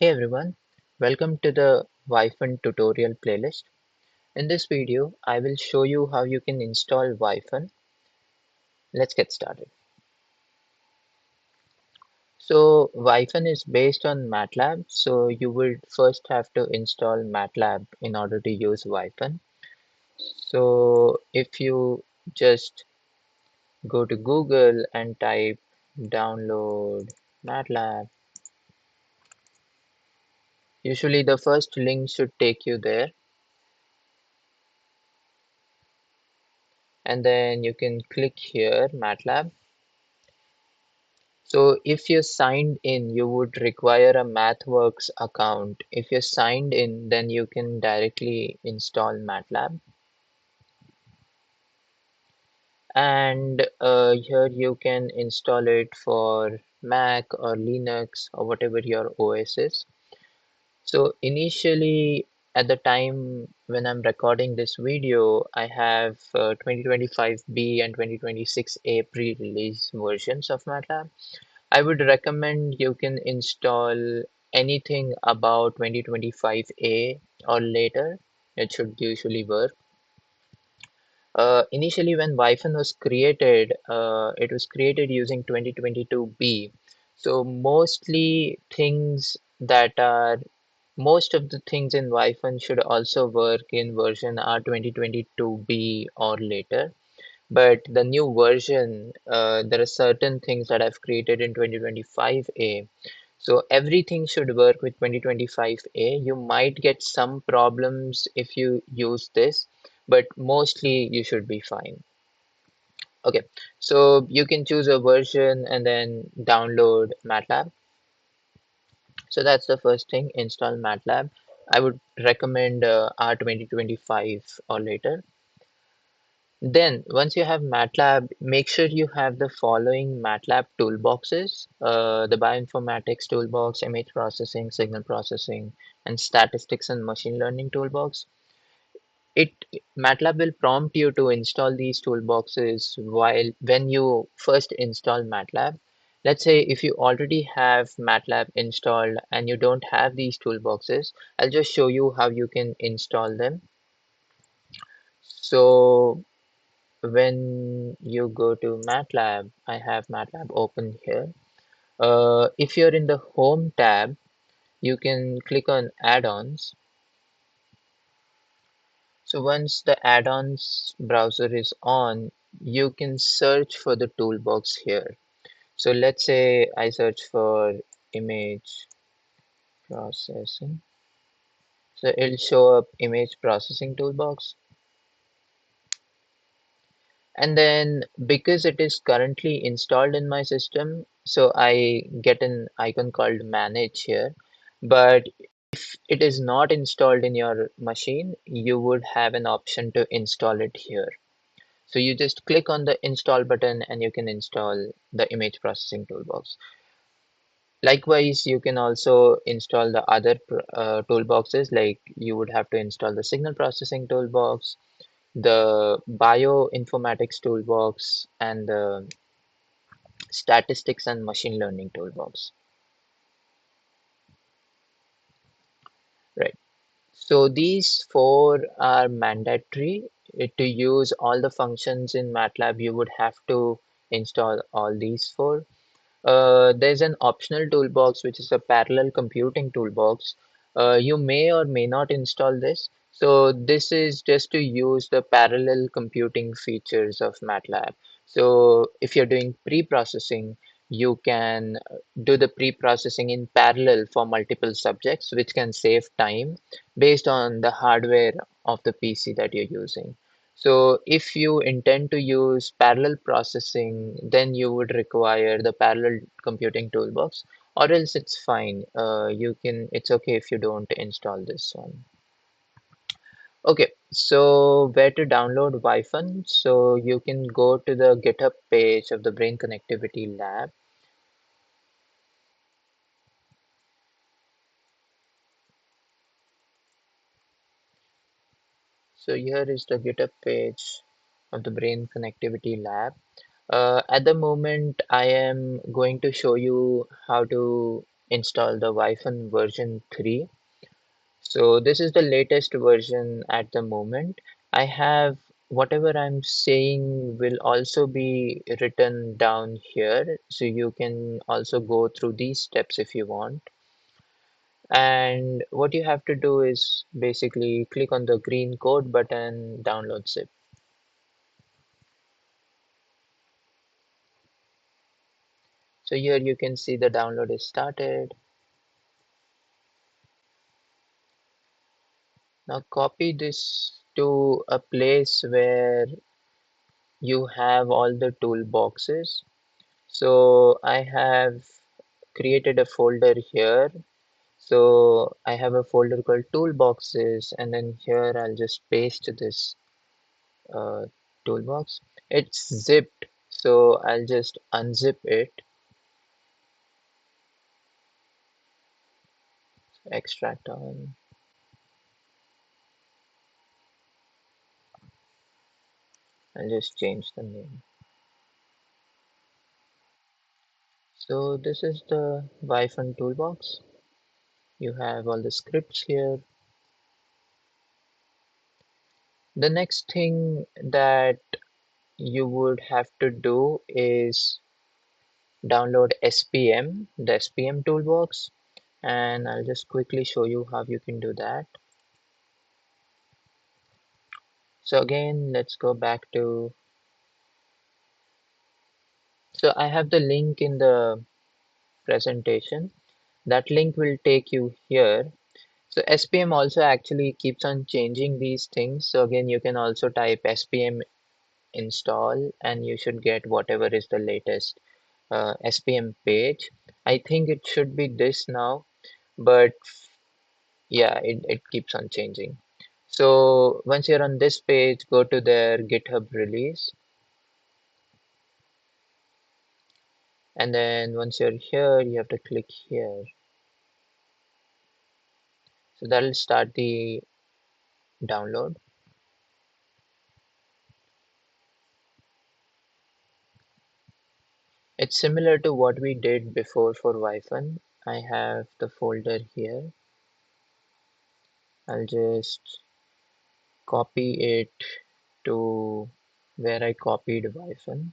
Hey everyone, welcome to the WhiFuN tutorial playlist. In this video, I will show you how you can install WhiFuN. Let's get started. So WhiFuN is based on MATLAB, so you will first have to install MATLAB in order to use WhiFuN. So if you just go to Google and type download MATLAB, usually the first link should take you there, and then you can click here MATLAB. So if you're signed in, you would require a MathWorks account. If you're signed in, then you can directly install MATLAB. And here you can install it for Mac or Linux or whatever your OS is. So initially, at the time when I'm recording this video, I have 2025B and 2026A pre-release versions of MATLAB. I would recommend you can install anything about 2025A or later. It should usually work. Initially, when WhiFuN was created, it was created using 2022B. So most of the things in WhiFuN should also work in version R 2022B or later. But the new version, there are certain things that I've created in 2025A. So everything should work with 2025A. You might get some problems if you use this, but mostly you should be fine. Okay, so you can choose a version and then download MATLAB. So that's the first thing, install MATLAB. I would recommend R2025 or later. Then, once you have MATLAB, make sure you have the following MATLAB toolboxes, the bioinformatics toolbox, image processing, signal processing, and statistics and machine learning toolbox. It MATLAB will prompt you to install these toolboxes when you first install MATLAB. Let's say if you already have MATLAB installed and you don't have these toolboxes, I'll just show you how you can install them. So when you go to MATLAB, I have MATLAB open here. If you're in the Home tab, you can click on Add-ons. So once the add-ons browser is on, you can search for the toolbox here. So let's say I search for image processing. So it'll show up image processing toolbox. And then because it is currently installed in my system, so I get an icon called manage here. But if it is not installed in your machine, you would have an option to install it here. So you just click on the install button and you can install the image processing toolbox. Likewise, you can also install the other toolboxes, like you would have to install the signal processing toolbox, the bioinformatics toolbox, and the statistics and machine learning toolbox. Right. So these four are mandatory. To use all the functions in MATLAB, you would have to install all these four. There's an optional toolbox which is a parallel computing toolbox. You may or may not install this. So this is just to use the parallel computing features of MATLAB. So if you're doing pre-processing, you can do the pre-processing in parallel for multiple subjects, which can save time based on the hardware of the PC that you're using. So if you intend to use parallel processing, then you would require the parallel computing toolbox, or else it's fine. It's okay if you don't install this one. Okay, so where to download WhiFuN? So you can go to the GitHub page of the Brain Connectivity Lab. So here is the GitHub page of the Brain Connectivity Lab. At the moment, I am going to show you how to install the WhiFuN version 3. So this is the latest version at the moment. I have whatever I'm saying will also be written down here, so you can also go through these steps if you want. And what you have to do is basically click on the green code button, download zip. So here you can see the download is started. Now copy this to a place where you have all the toolboxes. So I have created a folder here. So I have a folder called toolboxes, and then here I'll just paste this uh, toolbox. It's zipped, so I'll just unzip it, extract on, I'll just change the name. So this is the WhiFuN toolbox. You have all the scripts here. The next thing that you would have to do is download SPM, the SPM toolbox, and I'll just quickly show you how you can do that. So again, let's go back to, so I have the link in the presentation. That link will take you here. So SPM also actually keeps on changing these things. So again, you can also type SPM install and you should get whatever is the latest SPM page. I think it should be this now, but yeah, it keeps on changing. So once you're on this page, go to their GitHub release. And then once you're here, you have to click here. So that'll start the download. It's similar to what we did before for WhiFuN. I have the folder here. I'll just copy it to where I copied WhiFuN.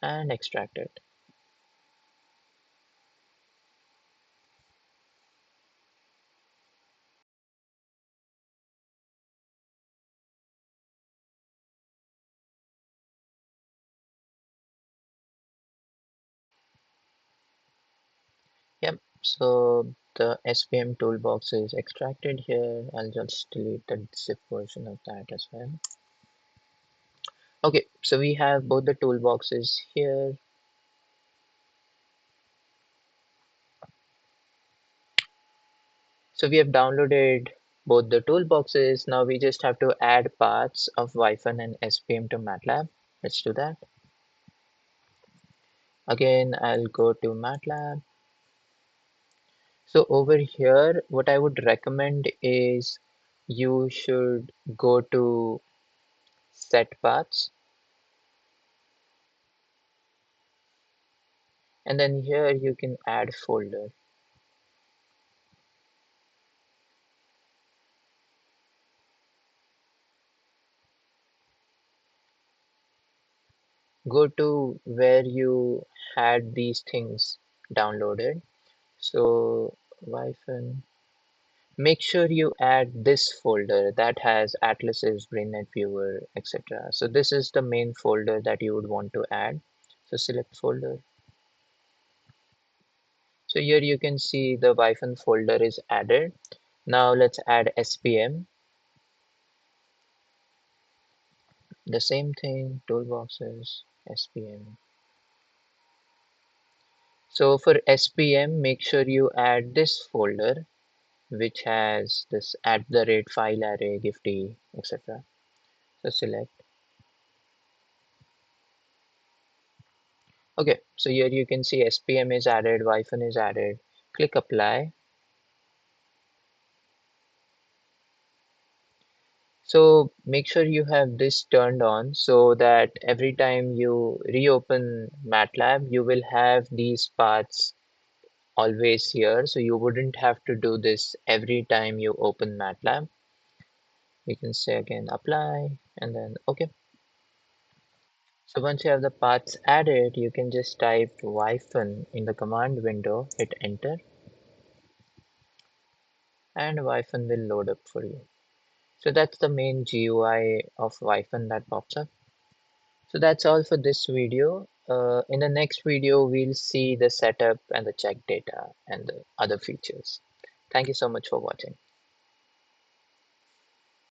And extract it. Yep, so the SPM toolbox is extracted here. I'll just delete the zip version of that as well. Okay, so we have both the toolboxes here. So we have downloaded both the toolboxes. Now we just have to add paths of WhiFuN and SPM to MATLAB. Let's do that. Again, I'll go to MATLAB. So over here, what I would recommend is you should go to set paths, and then here you can add folder. Go to where you had these things downloaded. So WhiFuN. Make sure you add this folder that has atlases, BrainNet Viewer, etc. So this is the main folder that you would want to add. So select folder. So here you can see the WhiFuN folder is added. Now let's add SPM. The same thing, toolboxes, SPM. So for SPM, make sure you add this folder which has this @file array, gifty, etc. So select. Okay, so here you can see SPM is added, WhiFuN is added. Click apply. So make sure you have this turned on so that every time you reopen MATLAB, you will have these paths always here. So you wouldn't have to do this every time you open MATLAB. We can say again apply and then OK. So once you have the paths added, you can just type WhiFuN in the command window, hit enter, and WhiFuN will load up for you. So that's the main GUI of WhiFuN that pops up. So that's all for this video. In the next video, we'll see the setup and the check data and the other features. Thank you so much for watching.